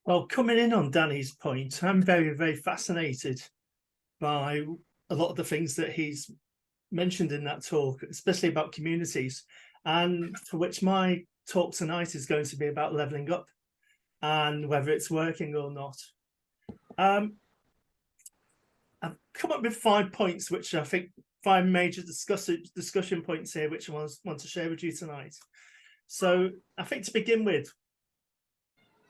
Well, coming in on Danny's point, I'm very, very fascinated by a lot of the things that he's mentioned in that talk, especially about communities, and for which my talk tonight is going to be about levelling up and whether it's working or not. I've come up with 5 points, which I think 5 major discussion points here, which I want to share with you tonight. So I think to begin with,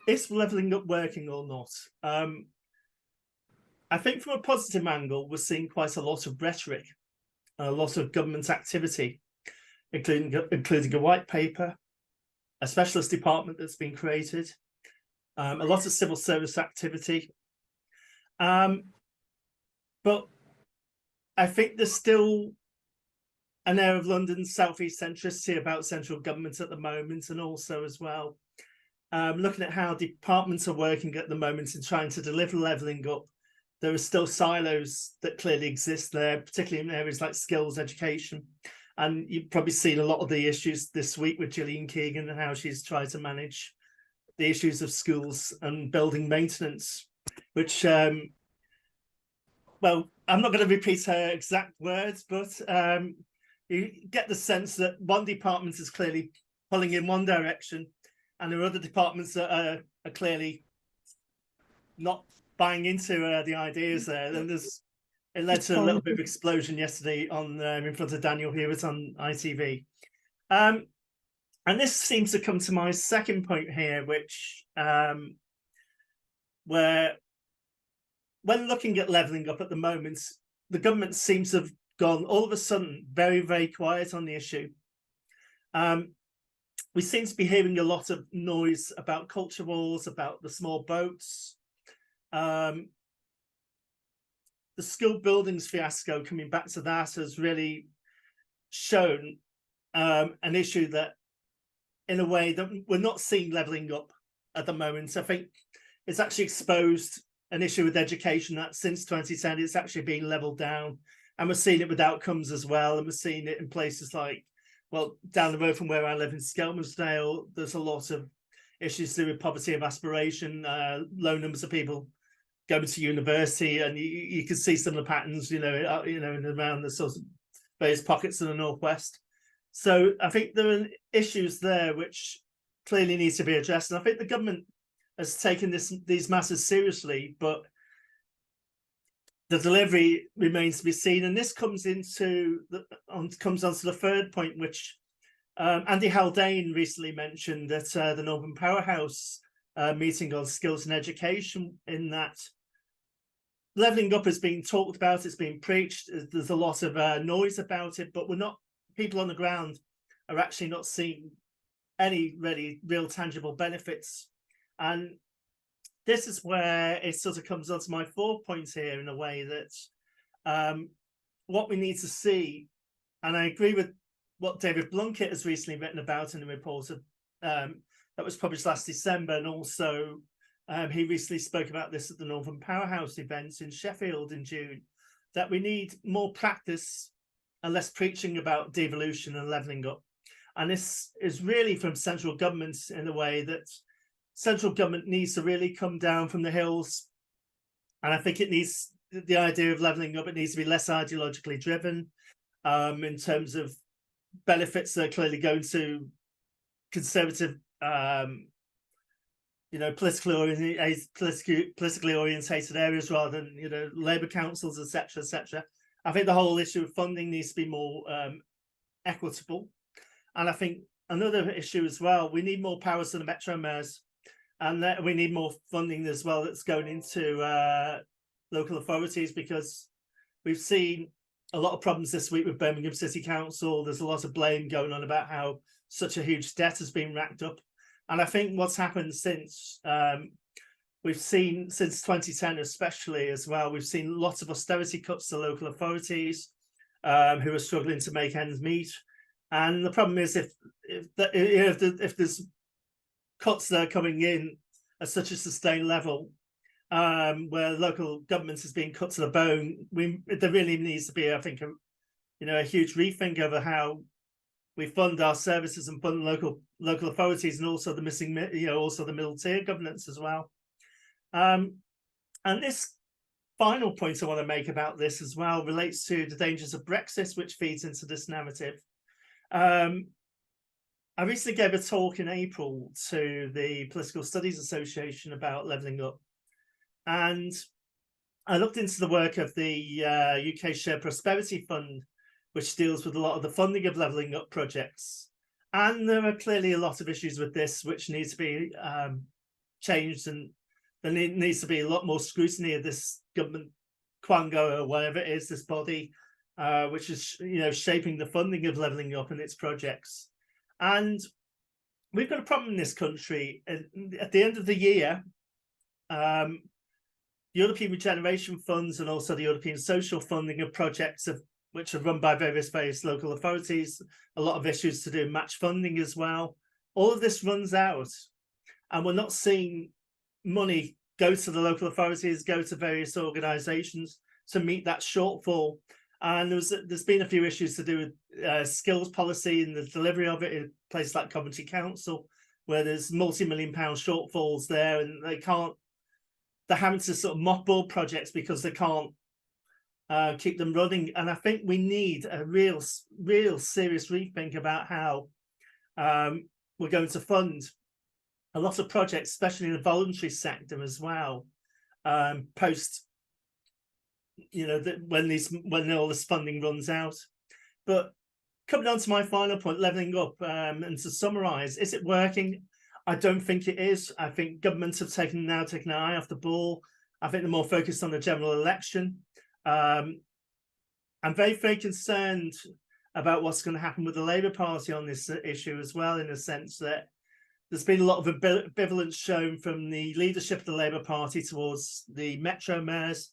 is levelling up working or not? I think from a positive angle, we're seeing quite a lot of rhetoric, a lot of government activity, including a white paper, a specialist department that's been created, a lot of civil service activity. But I think there's still an air of London's southeast centricity about central government at the moment, and also as well, looking at how departments are working at the moment in trying to deliver levelling up. There are still silos that clearly exist there, particularly in areas like skills education. And you've probably seen a lot of the issues this week with Gillian Keegan and how she's tried to manage the issues of schools and building maintenance, which, well, I'm not going to repeat her exact words, but you get the sense that one department is clearly pulling in one direction, and there are other departments that are clearly not buying into the ideas there. And it led to a little bit of explosion yesterday on in front of Daniel Hewitt on ITV. And this seems to come to my second point here, which where when looking at levelling up at the moment, the government seems to have gone all of a sudden very, very quiet on the issue. We seem to be hearing a lot of noise about culture wars, about the small boats. The school buildings fiasco, coming back to that, has really shown an issue that, in a way, that we're not seeing levelling up at the moment. I think it's actually exposed an issue with education that since 2010, it's actually being levelled down. And we're seeing it with outcomes as well. And we're seeing it in places like, well, down the road from where I live in Skelmersdale, there's a lot of issues to do with poverty of aspiration, low numbers of people going to university, and you can see some of the patterns, in and around the sort of various pockets in the northwest. So I think there are issues there which clearly need to be addressed, and I think the government has taken these matters seriously, but the delivery remains to be seen. And this comes comes onto the third point, which Andy Haldane recently mentioned at the Northern Powerhouse meeting on skills and education, in that levelling up is being talked about, it's being preached, there's a lot of noise about it, but people on the ground are actually not seeing any really real tangible benefits. And this is where it sort of comes on to my 4 points here, in a way that what we need to see, and I agree with what David Blunkett has recently written about in a report that was published last December, and also he recently spoke about this at the Northern Powerhouse event in Sheffield in June, that we need more practice and less preaching about devolution and levelling up. And this is really from central government, in a way that central government needs to really come down from the hills. And I think it needs, the idea of levelling up, it needs to be less ideologically driven in terms of benefits that are clearly going to conservative, politically orientated areas, rather than Labour councils, etc., etc. I think the whole issue of funding needs to be more equitable, and I think another issue as well, we need more powers to the metro mayors, and that we need more funding as well that's going into local authorities, because we've seen a lot of problems this week with Birmingham City Council. There's a lot of blame going on about how such a huge debt has been racked up. And I think what's happened since, we've seen since 2010 especially as well, we've seen lots of austerity cuts to local authorities who are struggling to make ends meet. And the problem is, if there's cuts that are coming in at such a sustained level, where local governments is being cut to the bone, there really needs to be, I think, a huge rethink over how we fund our services and fund local authorities, and also the missing, also the middle tier governance as well. And this final point I want to make about this as well relates to the dangers of Brexit, which feeds into this narrative. I recently gave a talk in April to the Political Studies Association about levelling up, and I looked into the work of the UK Shared Prosperity Fund, which deals with a lot of the funding of levelling up projects. And there are clearly a lot of issues with this which needs to be changed, and there needs to be a lot more scrutiny of this government quango or whatever it is, this body, which is shaping the funding of levelling up and its projects. And we've got a problem in this country. At the end of the year, European regeneration funds and also the European social funding of projects which are run by various local authorities, a lot of issues to do match funding as well. All of this runs out, and we're not seeing money go to the local authorities, go to various organisations to meet that shortfall. And there's been a few issues to do with skills policy and the delivery of it in places like Coventry Council, where there's multi-million-pound shortfalls there, and they're having to sort of mothball projects because they can't keep them running. And I think we need a real serious rethink about how we're going to fund a lot of projects, especially in the voluntary sector as well, post when all this funding runs out. But coming on to my final point, levelling up, and to summarise, is it working? I don't think it is. I think governments have taken an eye off the ball. I think they're more focused on the general election. I'm very, very concerned about what's going to happen with the Labour Party on this issue as well, in the sense that there's been a lot of ambivalence shown from the leadership of the Labour Party towards the Metro mayors.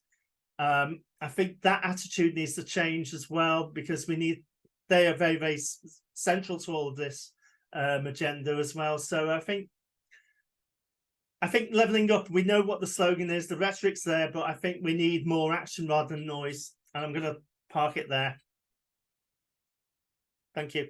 I think that attitude needs to change as well, because they are very, very central to all of this agenda as well. So I think levelling up, we know what the slogan is, the rhetoric's there, but I think we need more action rather than noise. And I'm going to park it there. Thank you.